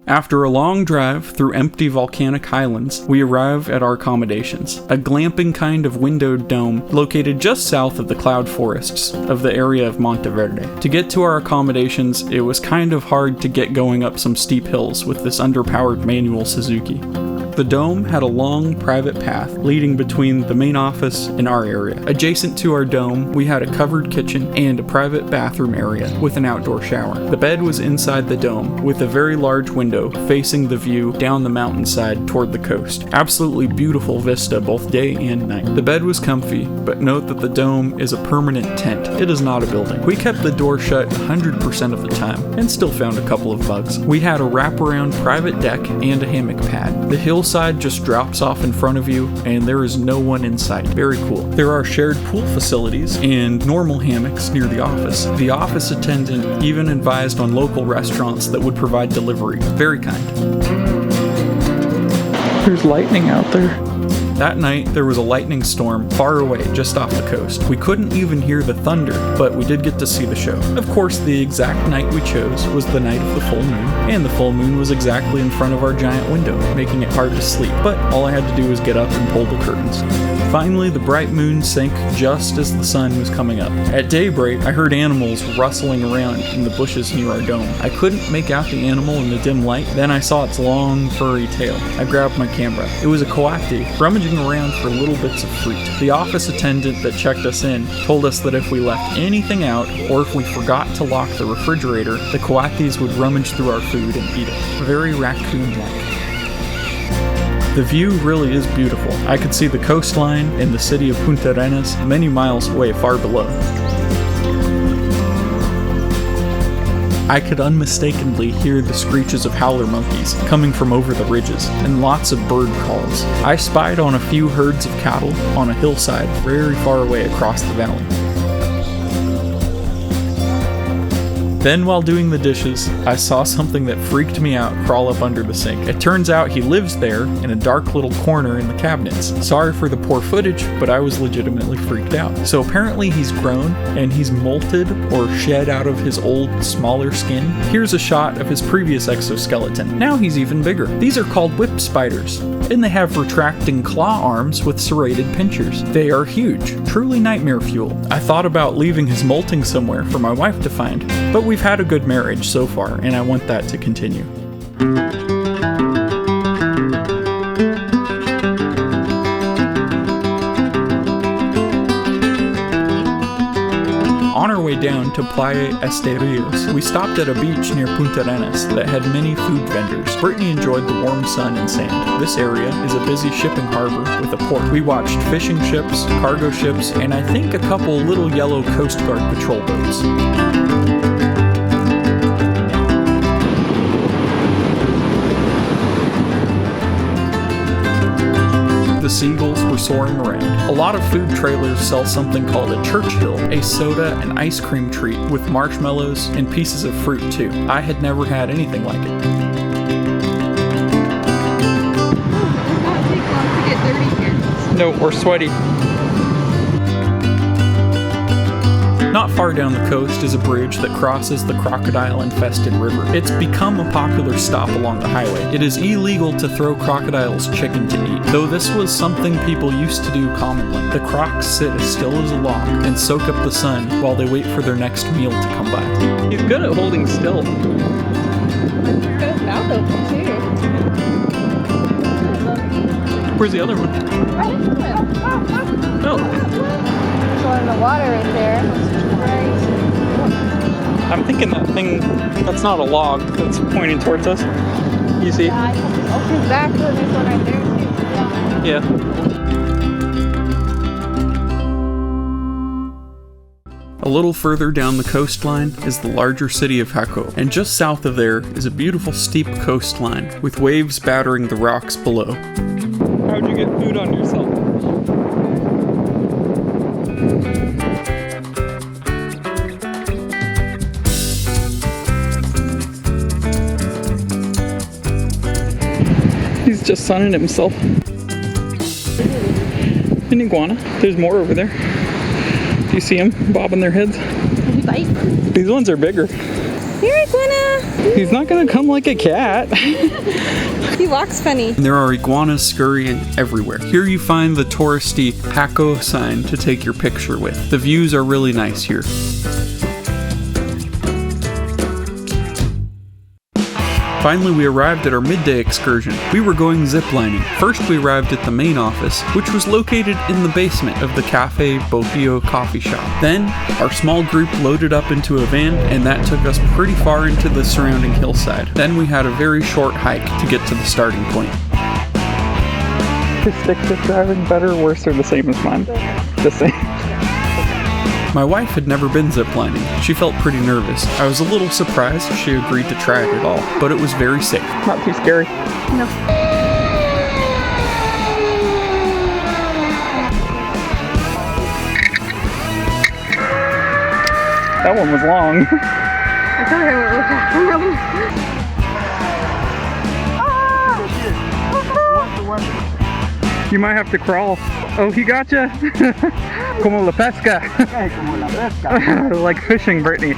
After a long drive through empty volcanic highlands, we arrive at our accommodations, a glamping kind of windowed dome located just south of the cloud forests of the area of Monteverde. To get to our accommodations, it was kind of hard to get going up some steep hills with this underpowered manual Suzuki. The dome had a long, private path leading between the main office and our area. Adjacent to our dome, we had a covered kitchen and a private bathroom area with an outdoor shower. The bed was inside the dome, with a very large window facing the view down the mountainside toward the coast. Absolutely beautiful vista both day and night. The bed was comfy, but note that the dome is a permanent tent. It is not a building. We kept the door shut 100% of the time, and still found a couple of bugs. We had a wraparound private deck and a hammock pad. The hillside just drops off in front of you, and there is no one in sight. Very cool. There are shared pool facilities and normal hammocks near the office. The office attendant even advised on local restaurants that would provide delivery. Very kind. There's lightning out there. That night, there was a lightning storm far away, just off the coast. We couldn't even hear the thunder, but we did get to see the show. Of course, the exact night we chose was the night of the full moon, and the full moon was exactly in front of our giant window, making it hard to sleep, but all I had to do was get up and pull the curtains. Finally, the bright moon sank just as the sun was coming up. At daybreak, I heard animals rustling around in the bushes near our dome. I couldn't make out the animal in the dim light, then I saw its long, furry tail. I grabbed my camera. It was a coati, rummaging around for little bits of fruit. The office attendant that checked us in told us that if we left anything out, or if we forgot to lock the refrigerator, the coatis would rummage through our food and eat it. Very raccoon-like. The view really is beautiful. I could see the coastline and the city of Punta Arenas many miles away far below. I could unmistakably hear the screeches of howler monkeys coming from over the ridges, and lots of bird calls. I spied on a few herds of cattle on a hillside very far away across the valley. Then while doing the dishes, I saw something that freaked me out crawl up under the sink. It turns out he lives there in a dark little corner in the cabinets. Sorry for the poor footage, but I was legitimately freaked out. So apparently he's grown, and he's molted or shed out of his old, smaller skin. Here's a shot of his previous exoskeleton. Now he's even bigger. These are called whip spiders, and they have retracting claw arms with serrated pinchers. They are huge, truly nightmare fuel. I thought about leaving his molting somewhere for my wife to find, but we've had a good marriage so far, and I want that to continue. On our way down to Playa Esterios, we stopped at a beach near Punta Arenas that had many food vendors. Brittany enjoyed the warm sun and sand. This area is a busy shipping harbor with a port. We watched fishing ships, cargo ships, and I think a couple little yellow Coast Guard patrol boats. The seagulls were soaring around. A lot of food trailers sell something called a Churchill, a soda and ice cream treat with marshmallows and pieces of fruit too. I had never had anything like it. Does not take long to get dirty here. No, we're sweaty. Not far down the coast is a bridge that crosses the crocodile-infested river. It's become a popular stop along the highway. It is illegal to throw crocodiles chicken to eat, though this was something people used to do commonly. The crocs sit as still as a log and soak up the sun while they wait for their next meal to come by. He's good at holding still. He's got his mouth open too. Where's the other one? Right into it. Oh. There's one in the water right there. I'm thinking that thing, that's not a log that's pointing towards us. You see? Yeah, oh, his back, there's one right there too. Yeah. A little further down the coastline is the larger city of Jaco, and just south of there is a beautiful steep coastline with waves battering the rocks below. How'd you get food on yourself? He's just sunning himself. An iguana. There's more over there. Do you see them bobbing their heads? Did he bite? These ones are bigger. Here, iguana! He's not gonna come like a cat. He walks funny. There are iguanas scurrying everywhere. Here you find the touristy Paco sign to take your picture with. The views are really nice here. Finally, we arrived at our midday excursion. We were going ziplining. First, we arrived at the main office, which was located in the basement of the Cafe Bohio coffee shop. Then, our small group loaded up into a van, and that took us pretty far into the surrounding hillside. Then we had a very short hike to get to the starting point. His stick shift driving better or worse or the same as mine? The same. My wife had never been ziplining. She felt pretty nervous. I was a little surprised she agreed to try it at all, but it was very safe. Not too scary. No. That one was long. I thought I went real fast. You might have to crawl. Oh, he gotcha! Como la pesca. Like fishing, Brittany.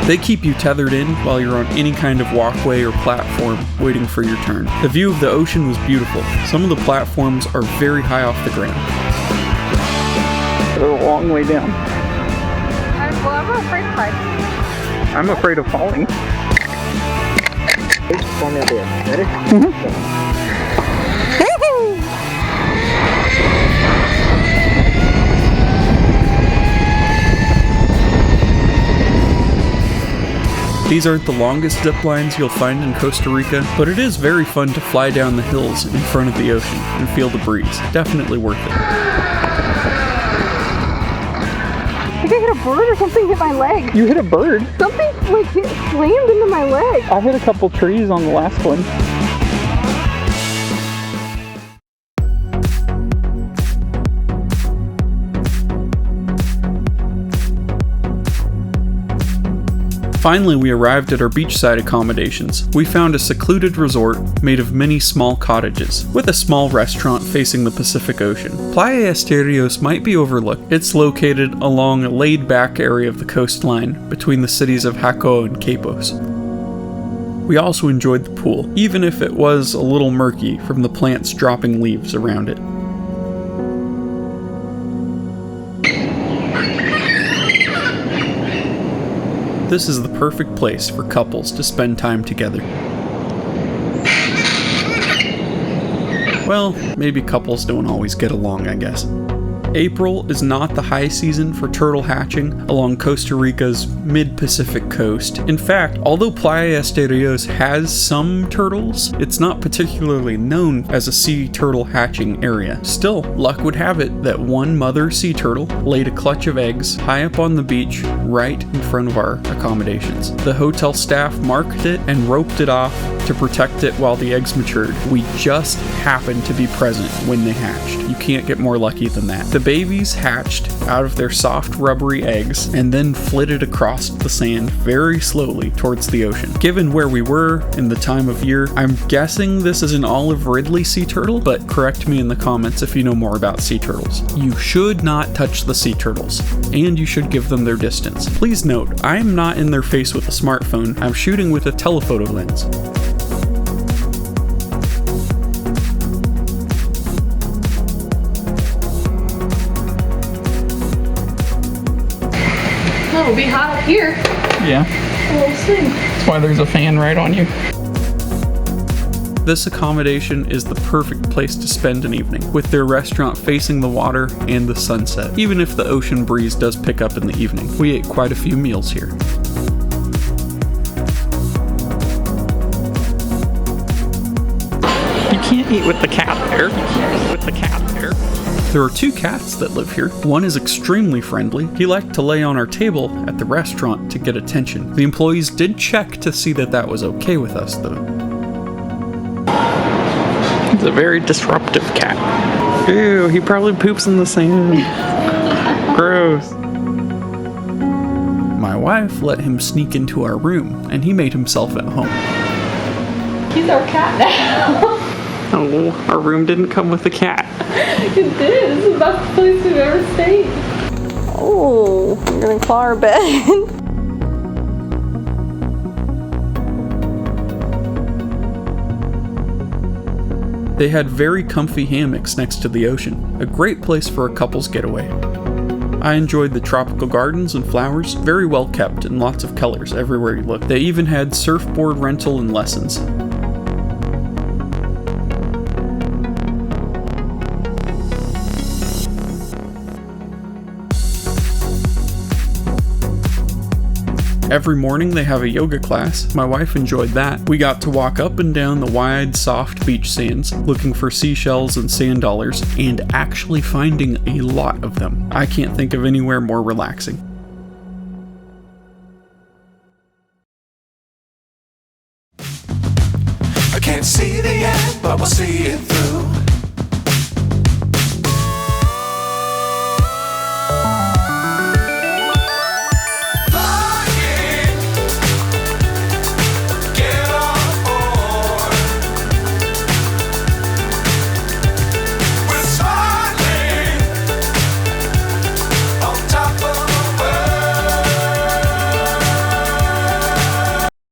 They keep you tethered in while you're on any kind of walkway or platform waiting for your turn. The view of the ocean was beautiful. Some of the platforms are very high off the ground. They're a long way down. I'm afraid of heights. I'm afraid of falling. Call me up here. Ready? These aren't the longest zip lines you'll find in Costa Rica, but it is very fun to fly down the hills in front of the ocean and feel the breeze. Definitely worth it. I think I hit a bird or something hit my leg. You hit a bird? Something like slammed into my leg. I hit a couple trees on the last one. Finally, we arrived at our beachside accommodations. We found a secluded resort made of many small cottages, with a small restaurant facing the Pacific Ocean. Playa Asterios might be overlooked. It's located along a laid-back area of the coastline between the cities of Jaco and Quepos. We also enjoyed the pool, even if it was a little murky from the plants dropping leaves around it. This is the perfect place for couples to spend time together. Well, maybe couples don't always get along, I guess. April is not the high season for turtle hatching along Costa Rica's mid-Pacific coast. In fact, although Playa Asterios has some turtles, it's not particularly known as a sea turtle hatching area. Still, luck would have it that one mother sea turtle laid a clutch of eggs high up on the beach right in front of our accommodations. The hotel staff marked it and roped it off to protect it while the eggs matured. We just happened to be present when they hatched. You can't get more lucky than that. The babies hatched out of their soft, rubbery eggs and then flitted across the sand very slowly towards the ocean. Given where we were in the time of year, I'm guessing this is an olive ridley sea turtle, but correct me in the comments if you know more about sea turtles. You should not touch the sea turtles, and you should give them their distance. Please note, I am not in their face with a smartphone. I'm shooting with a telephoto lens. Oh, it'll be hot up here. Yeah. We'll see. That's why there's a fan right on you. This accommodation is the perfect place to spend an evening, with their restaurant facing the water and the sunset, even if the ocean breeze does pick up in the evening. We ate quite a few meals here. You can't eat with the cat there. You can't eat with the cat there. There are two cats that live here. One is extremely friendly. He liked to lay on our table at the restaurant to get attention. The employees did check to see that that was okay with us, though. He's a very disruptive cat. Ew, he probably poops in the sand. Gross. My wife let him sneak into our room, and he made himself at home. He's our cat now. Oh, our room didn't come with a cat. It did. This is the best place we've ever stayed. Oh, you're gonna claw our bed. They had very comfy hammocks next to the ocean, a great place for a couple's getaway. I enjoyed the tropical gardens and flowers, very well kept and lots of colors everywhere you looked. They even had surfboard rental and lessons. Every morning they have a yoga class. My wife enjoyed that. We got to walk up and down the wide, soft beach sands, looking for seashells and sand dollars, and actually finding a lot of them. I can't think of anywhere more relaxing. I can't see the end, but we'll see it through.